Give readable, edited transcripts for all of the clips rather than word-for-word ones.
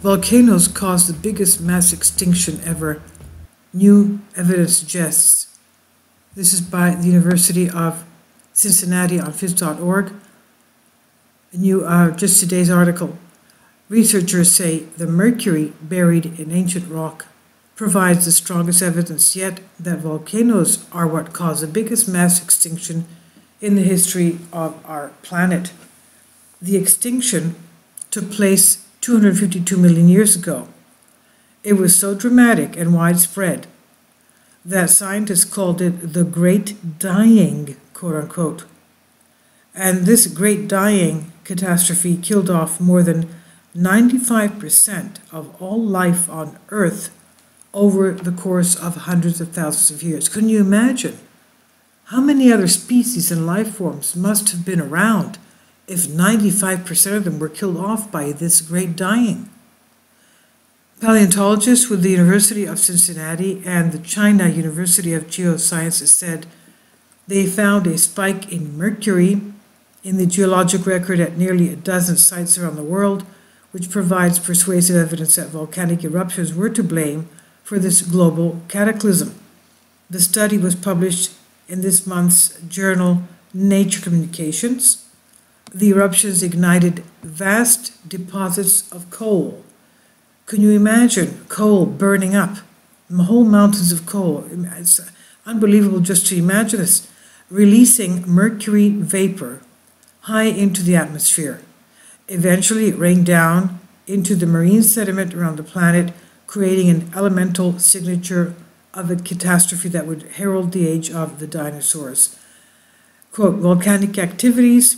Volcanoes caused the biggest mass extinction ever, new evidence suggests. This is by the University of Cincinnati on phys.org. Just today's article. Researchers say the mercury buried in ancient rock provides the strongest evidence yet that volcanoes are what caused the biggest mass extinction in the history of our planet. The extinction took place 252 million years ago. It was so dramatic and widespread that scientists called it the Great Dying, quote unquote. And this Great Dying catastrophe killed off more than 95% of all life on Earth over the course of hundreds of thousands of years. Can you imagine how many other species and life forms must have been around if 95% of them were killed off by this Great Dying? Paleontologists with the University of Cincinnati and the China University of Geosciences said they found a spike in mercury in the geologic record at nearly a dozen sites around the world, which provides persuasive evidence that volcanic eruptions were to blame for this global cataclysm. The study was published in this month's journal Nature Communications. The eruptions ignited vast deposits of coal. Can you imagine coal burning up? Whole mountains of coal. It's unbelievable just to imagine this. Releasing mercury vapor high into the atmosphere. Eventually, it rained down into the marine sediment around the planet, creating an elemental signature of a catastrophe that would herald the age of the dinosaurs. Quote, volcanic activities,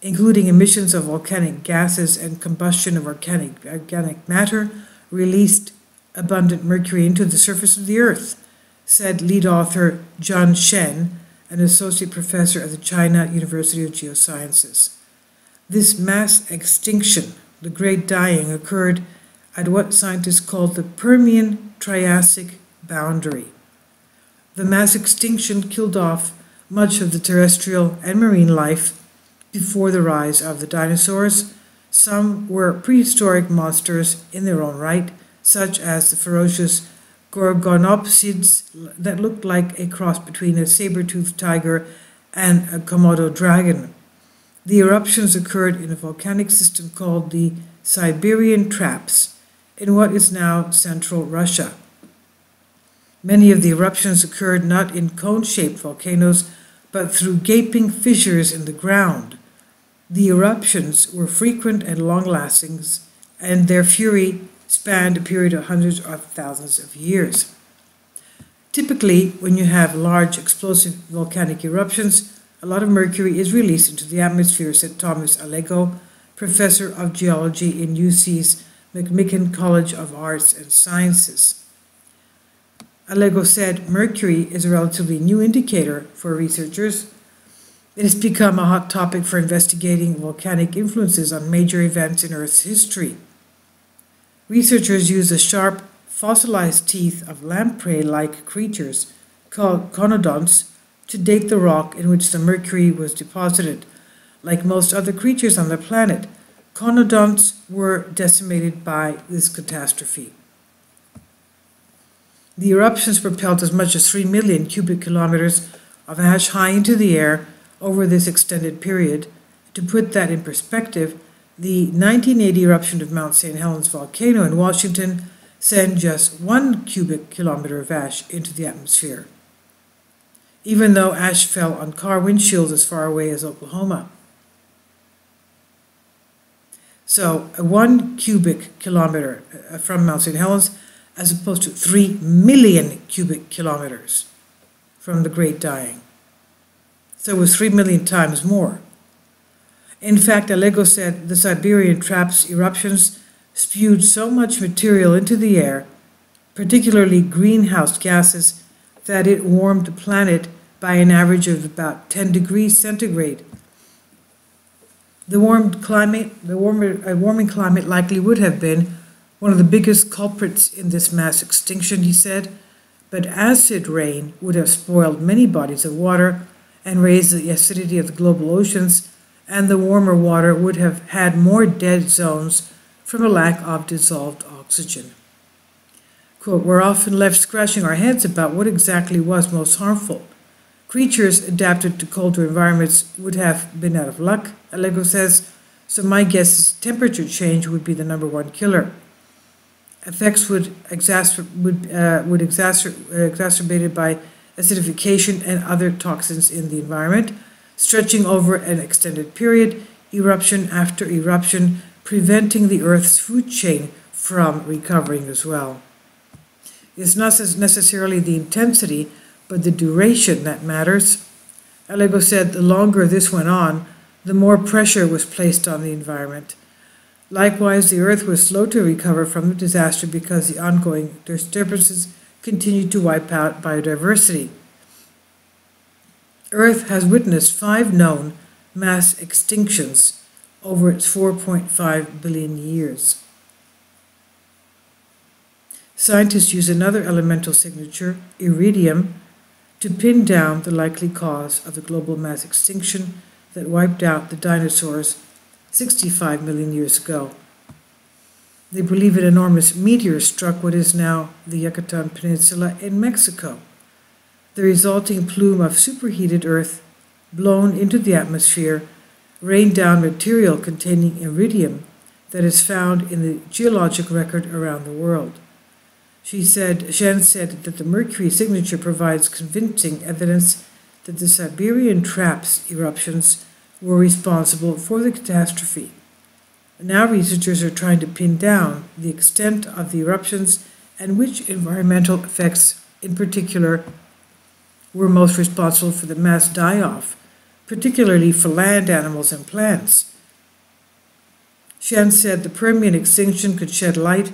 including emissions of volcanic gases and combustion of organic matter, released abundant mercury into the surface of the Earth, said lead author John Shen, an associate professor at the China University of Geosciences. This mass extinction, the Great Dying, occurred at what scientists call the Permian-Triassic boundary. The mass extinction killed off much of the terrestrial and marine life before the rise of the dinosaurs. Some were prehistoric monsters in their own right, such as the ferocious gorgonopsids that looked like a cross between a saber-toothed tiger and a Komodo dragon. The eruptions occurred in a volcanic system called the Siberian Traps in what is now central Russia. Many of the eruptions occurred not in cone-shaped volcanoes, but through gaping fissures in the ground. The eruptions were frequent and long-lasting, and their fury spanned a period of hundreds of thousands of years. Typically, when you have large explosive volcanic eruptions, a lot of mercury is released into the atmosphere, said Thomas Allego, professor of geology in UC's McMicken College of Arts and Sciences. Allego said mercury is a relatively new indicator for researchers. It has become a hot topic for investigating volcanic influences on major events in Earth's history. Researchers use the sharp, fossilized teeth of lamprey-like creatures called conodonts to date the rock in which the mercury was deposited. Like most other creatures on the planet, conodonts were decimated by this catastrophe. The eruptions propelled as much as 3 million cubic kilometers of ash high into the air over this extended period. To put that in perspective, the 1980 eruption of Mount St. Helens volcano in Washington sent just 1 cubic kilometer of ash into the atmosphere, even though ash fell on car windshields as far away as Oklahoma. So 1 cubic kilometer from Mount St. Helens, as opposed to 3 million cubic kilometers from the Great Dying. So it was 3 million times more. In fact, Allego said the Siberian Traps eruptions spewed so much material into the air, particularly greenhouse gases, that it warmed the planet by an average of about 10 degrees centigrade. A warming climate likely would have been one of the biggest culprits in this mass extinction, he said, but acid rain would have spoiled many bodies of water and raised the acidity of the global oceans, and the warmer water would have had more dead zones from a lack of dissolved oxygen. Quote, we're often left scratching our heads about what exactly was most harmful. Creatures adapted to colder environments would have been out of luck, Allego says, so my guess is temperature change would be the number one killer. Effects would exacerbated by acidification and other toxins in the environment, stretching over an extended period, eruption after eruption, preventing the Earth's food chain from recovering as well. It's not necessarily the intensity, but the duration that matters. Allego said the longer this went on, the more pressure was placed on the environment. Likewise, the Earth was slow to recover from the disaster because the ongoing disturbances continued to wipe out biodiversity. Earth has witnessed 5 known mass extinctions over its 4.5 billion years. Scientists use another elemental signature, iridium, to pin down the likely cause of the global mass extinction that wiped out the dinosaurs 65 million years ago. They believe an enormous meteor struck what is now the Yucatan Peninsula in Mexico. The resulting plume of superheated Earth, blown into the atmosphere, rained down material containing iridium that is found in the geologic record around the world. Shen said that the Mercury signature provides convincing evidence that the Siberian Traps eruptions were responsible for the catastrophe. Now researchers are trying to pin down the extent of the eruptions and which environmental effects in particular were most responsible for the mass die-off, particularly for land animals and plants. Shen said the Permian extinction could shed light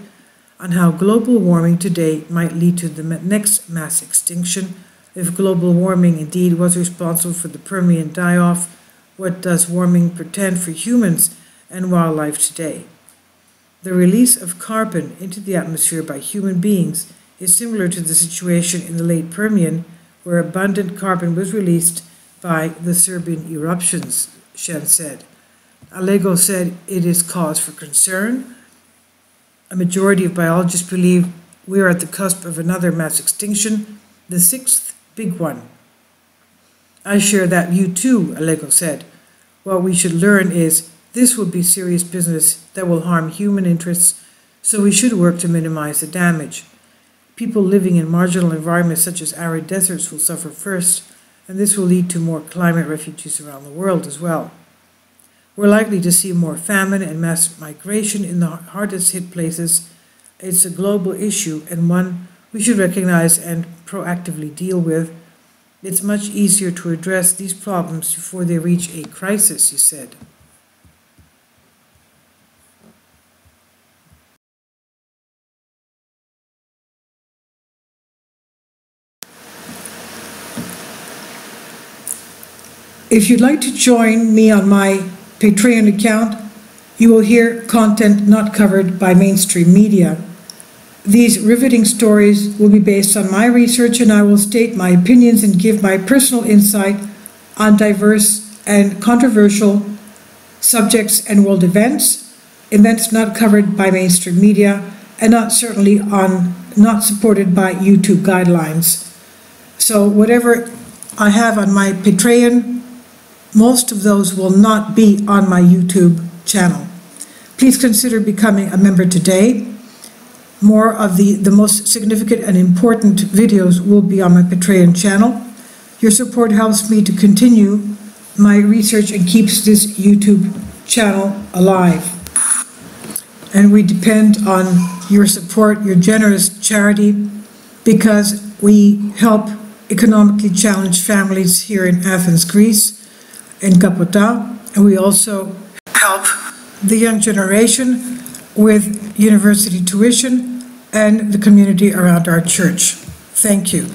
on how global warming today might lead to the next mass extinction. If global warming indeed was responsible for the Permian die-off, what does warming portend for humans and wildlife today? The release of carbon into the atmosphere by human beings is similar to the situation in the late Permian, where abundant carbon was released by the Serbian eruptions, Shen said. Allego said it is cause for concern. A majority of biologists believe we are at the cusp of another mass extinction, the 6th big one. I share that view too, Allego said. What we should learn is this will be serious business that will harm human interests, so we should work to minimize the damage. People living in marginal environments such as arid deserts will suffer first, and this will lead to more climate refugees around the world as well. We're likely to see more famine and mass migration in the hardest hit places. It's a global issue and one we should recognize and proactively deal with. It's much easier to address these problems before they reach a crisis, he said. If you'd like to join me on my Patreon account, you will hear content not covered by mainstream media. These riveting stories will be based on my research, and I will state my opinions and give my personal insight on diverse and controversial subjects and world events not covered by mainstream media, and not supported by YouTube guidelines. So whatever I have on my Patreon, most of those will not be on my YouTube channel. Please consider becoming a member today. More of the most significant and important videos will be on my Patreon channel. Your support helps me to continue my research and keeps this YouTube channel alive. And we depend on your support, your generous charity, because we help economically challenged families here in Athens, Greece, in Kapota, and we also help the young generation with university tuition and the community around our church. Thank you.